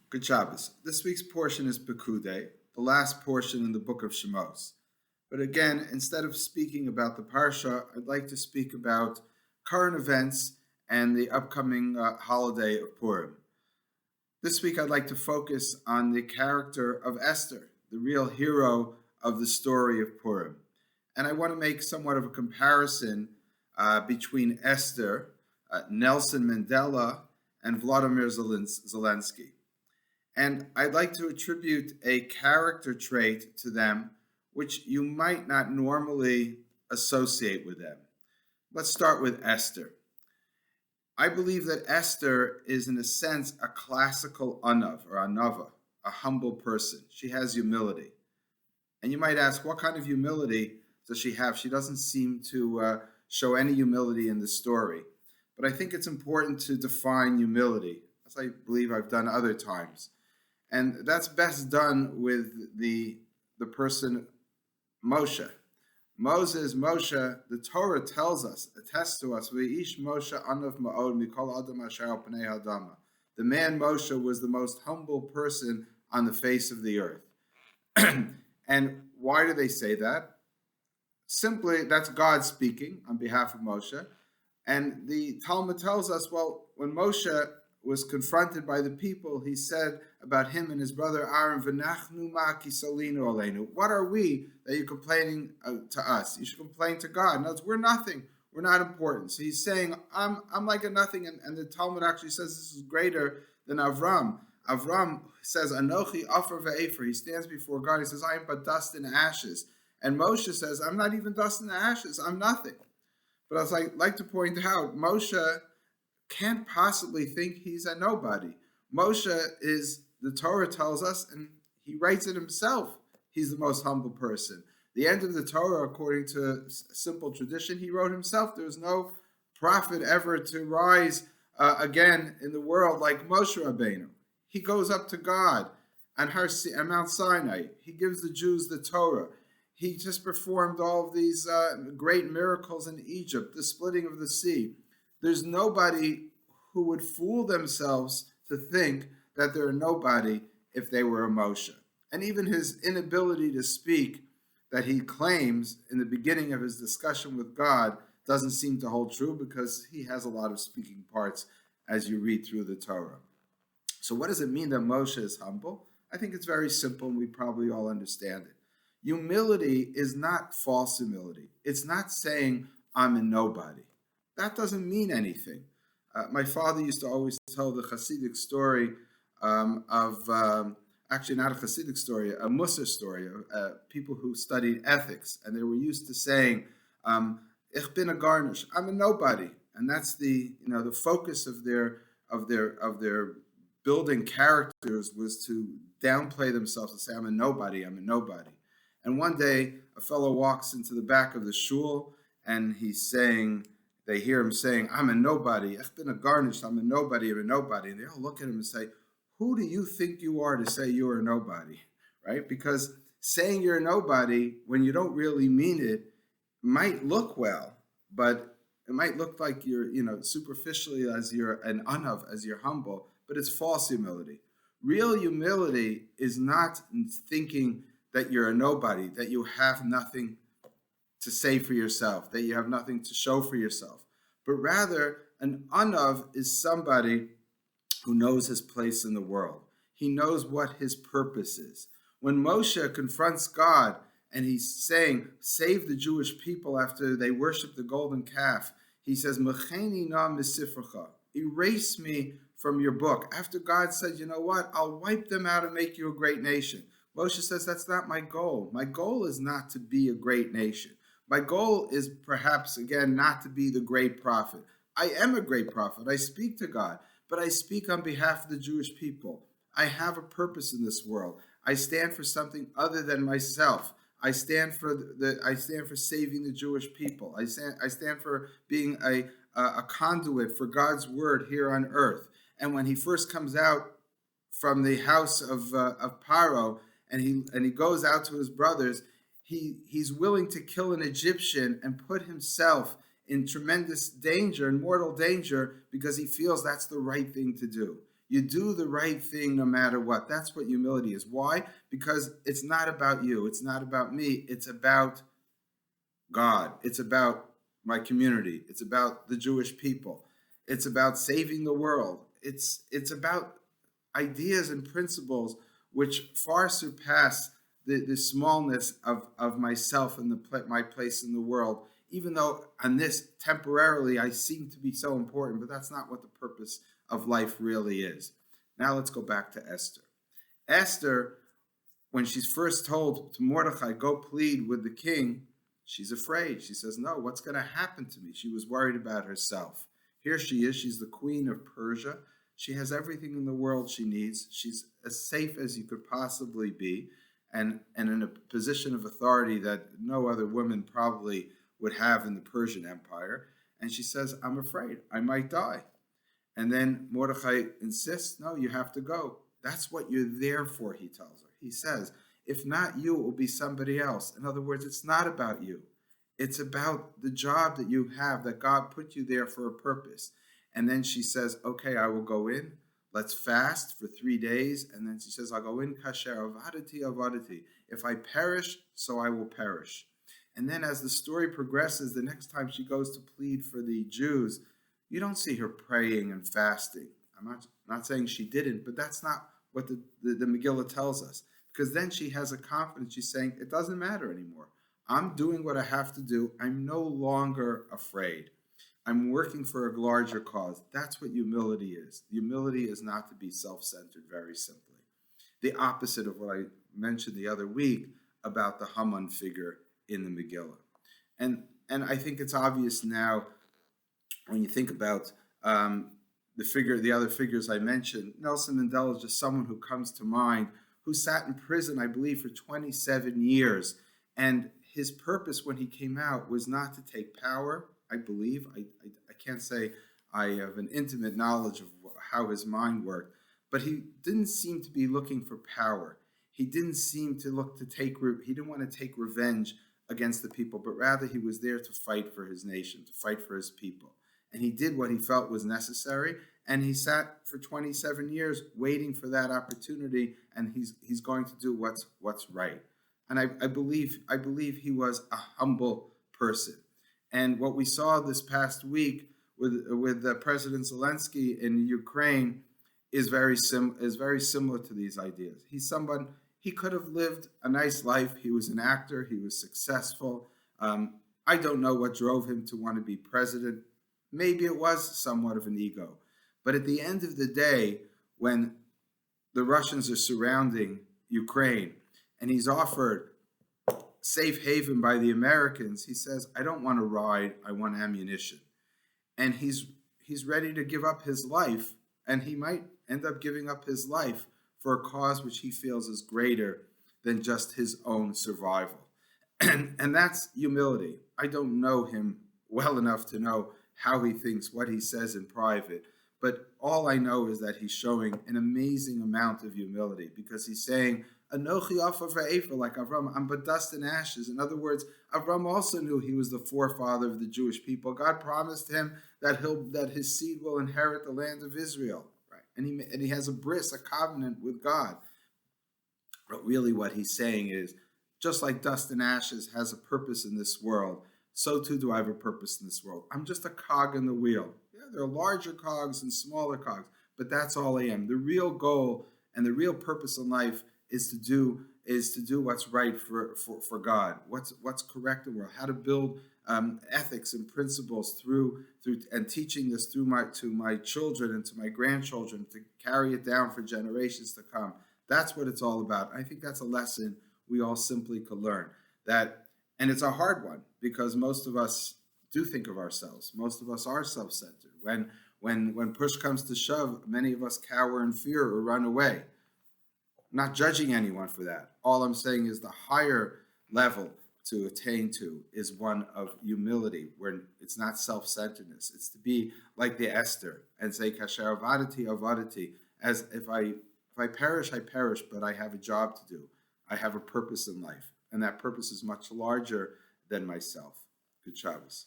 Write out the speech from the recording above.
Good Shabbos. This week's portion is Pekude, the last portion in the book of Shemos. But again, instead of speaking about the Parsha, I'd like to speak about current events and the upcoming holiday of Purim. This week, I'd like to focus on the character of Esther, the real hero of the story of Purim. And I want to make somewhat of a comparison between Esther, Nelson Mandela, and Vladimir Zelensky. And I'd like to attribute a character trait to them which you might not normally associate with them. Let's start with Esther. I believe that Esther is, in a sense, a classical anav or anava, a humble person. She has humility. And you might ask, what kind of humility does she have? She doesn't seem to show any humility in the story. But I think it's important to define humility, as I believe I've done other times. And that's best done with the person Moshe. Moshe, the Torah tells us, attests to us, V'ish Moshe anav ma'od mikol adam asher al pnei hadama. The man Moshe was the most humble person on the face of the earth. And why do they say that? Simply, that's God speaking on behalf of Moshe. And the Talmud tells us, well, when Moshe was confronted by the people, he said about him and his brother Aaron, "V'nachnu ma'aki solinu aleinu." What are we that you're complaining to us? You should complain to God. In other words, we're nothing. We're not important. So he's saying, I'm like a nothing. And the Talmud actually says this is greater than Avram. Avram says, Anochi Afer ve'efer. He stands before God. He says, I am but dust and ashes. And Moshe says, I'm not even dust and ashes. I'm nothing. But as I like to point out, Moshe can't possibly think he's a nobody. Moshe is, the Torah tells us, and he writes it himself, he's the most humble person. The end of the Torah, according to simple tradition, he wrote himself. There was no prophet ever to rise again in the world like Moshe Rabbeinu. He goes up to God on Mount Sinai. He gives the Jews the Torah. He just performed all of these great miracles in Egypt, the splitting of the sea. There's nobody who would fool themselves to think that they're nobody if they were a Moshe. And even his inability to speak that he claims in the beginning of his discussion with God doesn't seem to hold true because he has a lot of speaking parts as you read through the Torah. So what does it mean that Moshe is humble? I think it's very simple and we probably all understand it. Humility is not false humility. It's not saying I'm a nobody. That doesn't mean anything. My father used to always tell the Hasidic story actually not a Hasidic story, a Musar story of people who studied ethics, and they were used to saying, "Ich bin a garnish," I'm a nobody, and that's the focus of their building characters was to downplay themselves and say, I'm a nobody. And one day, a fellow walks into the back of the shul, and they hear him saying, I'm a nobody. Ich bin a garnish. I'm a nobody. And they all look at him and say, who do you think you are to say you're a nobody? Right? Because saying you're a nobody when you don't really mean it might look well, but it might look like you're, superficially as you're an anav, as you're humble, but it's false humility. Real humility is not thinking that you're a nobody, that you have nothing to say for yourself, that you have nothing to show for yourself, but rather an anav is somebody who knows his place in the world. He knows what his purpose is. When Moshe confronts God and he's saying, save the Jewish people after they worship the golden calf, he says, Mecheni na misifracha, erase me from your book. After God said, you know what, I'll wipe them out and make you a great nation. Moshe says, that's not my goal. My goal is not to be a great nation. My goal is perhaps, again, not to be the great prophet. I am a great prophet. I speak to God, but I speak on behalf of the Jewish people. I have a purpose in this world. I stand for something other than myself. I stand for saving the Jewish people. I stand for being a conduit for God's word here on earth. And when he first comes out from the house of Paro, and he goes out to his brothers, he's willing to kill an Egyptian and put himself in tremendous danger and mortal danger because he feels that's the right thing to do. You do the right thing no matter what. That's what humility is. Why? Because it's not about you. It's not about me. It's about God. It's about my community. It's about the Jewish people. It's about saving the world. It's about ideas and principles which far surpass the smallness of myself and my place in the world, even though on this temporarily I seem to be so important, but that's not what the purpose of life really is. Now let's go back to Esther. Esther, when she's first told to Mordecai, go plead with the king, she's afraid. She says, no, what's going to happen to me? She was worried about herself. Here she is. She's the queen of Persia. She has everything in the world she needs. She's as safe as you could possibly be, and in a position of authority that no other woman probably would have in the Persian Empire. And she says, I'm afraid I might die. And then Mordecai insists, no, you have to go. That's what you're there for, he tells her. He says, if not you, it will be somebody else. In other words, it's not about you. It's about the job that you have, that God put you there for a purpose. And then she says, okay, I will go in. Let's fast for 3 days. And then she says, I'll go in kasher, avadati, avadati. If I perish, so I will perish. And then as the story progresses, the next time she goes to plead for the Jews, you don't see her praying and fasting. I'm not saying she didn't, but that's not what the Megillah tells us. Because then she has a confidence. She's saying, it doesn't matter anymore. I'm doing what I have to do. I'm no longer afraid. I'm working for a larger cause. That's what humility is. Humility is not to be self-centered, very simply. The opposite of what I mentioned the other week about the Haman figure in the Megillah. And I think it's obvious now when you think about the other figures I mentioned. Nelson Mandela is just someone who comes to mind, who sat in prison, I believe, for 27 years. And his purpose when he came out was not to take power, I believe. I can't say I have an intimate knowledge of how his mind worked, but he didn't seem to be looking for power. He didn't seem to look to he didn't want to take revenge against the people, but rather he was there to fight for his nation, to fight for his people. And he did what he felt was necessary, and he sat for 27 years waiting for that opportunity, and he's going to do what's right. And I believe he was a humble person. And what we saw this past week with President Zelensky in Ukraine is very similar to these ideas. He's someone, he could have lived a nice life. He was an actor. He was successful. I don't know what drove him to want to be president. Maybe it was somewhat of an ego. But at the end of the day, when the Russians are surrounding Ukraine and he's offered safe haven by the Americans, he says, I don't want to ride, I want ammunition. And he's ready to give up his life, and he might end up giving up his life for a cause which he feels is greater than just his own survival. And that's humility. I don't know him well enough to know how he thinks, what he says in private, but all I know is that he's showing an amazing amount of humility, because he's saying, Anochi Afa Ve'efa, like Avram, I'm but dust and ashes. In other words, Avram also knew he was the forefather of the Jewish people. God promised him that his seed will inherit the land of Israel, right? And he has a bris, a covenant with God. But really what he's saying is, just like dust and ashes has a purpose in this world, so too do I have a purpose in this world. I'm just a cog in the wheel. Yeah, there are larger cogs and smaller cogs, but that's all I am. The real goal and the real purpose in life is to do what's right for God, what's correct in the world, how to build ethics and principles through and teaching this to my children and to my grandchildren, to carry it down for generations to come. That's what it's all about. I think that's a lesson we all simply could learn. And it's a hard one, because most of us do think of ourselves. Most of us are self-centered. When push comes to shove, many of us cower in fear or run away. Not judging anyone for that. All I'm saying is the higher level to attain to is one of humility, where it's not self-centeredness. It's to be like the Esther and say, Kasher avadati avadati, as if I perish, I perish, but I have a job to do. I have a purpose in life, and that purpose is much larger than myself. Good Shabbos.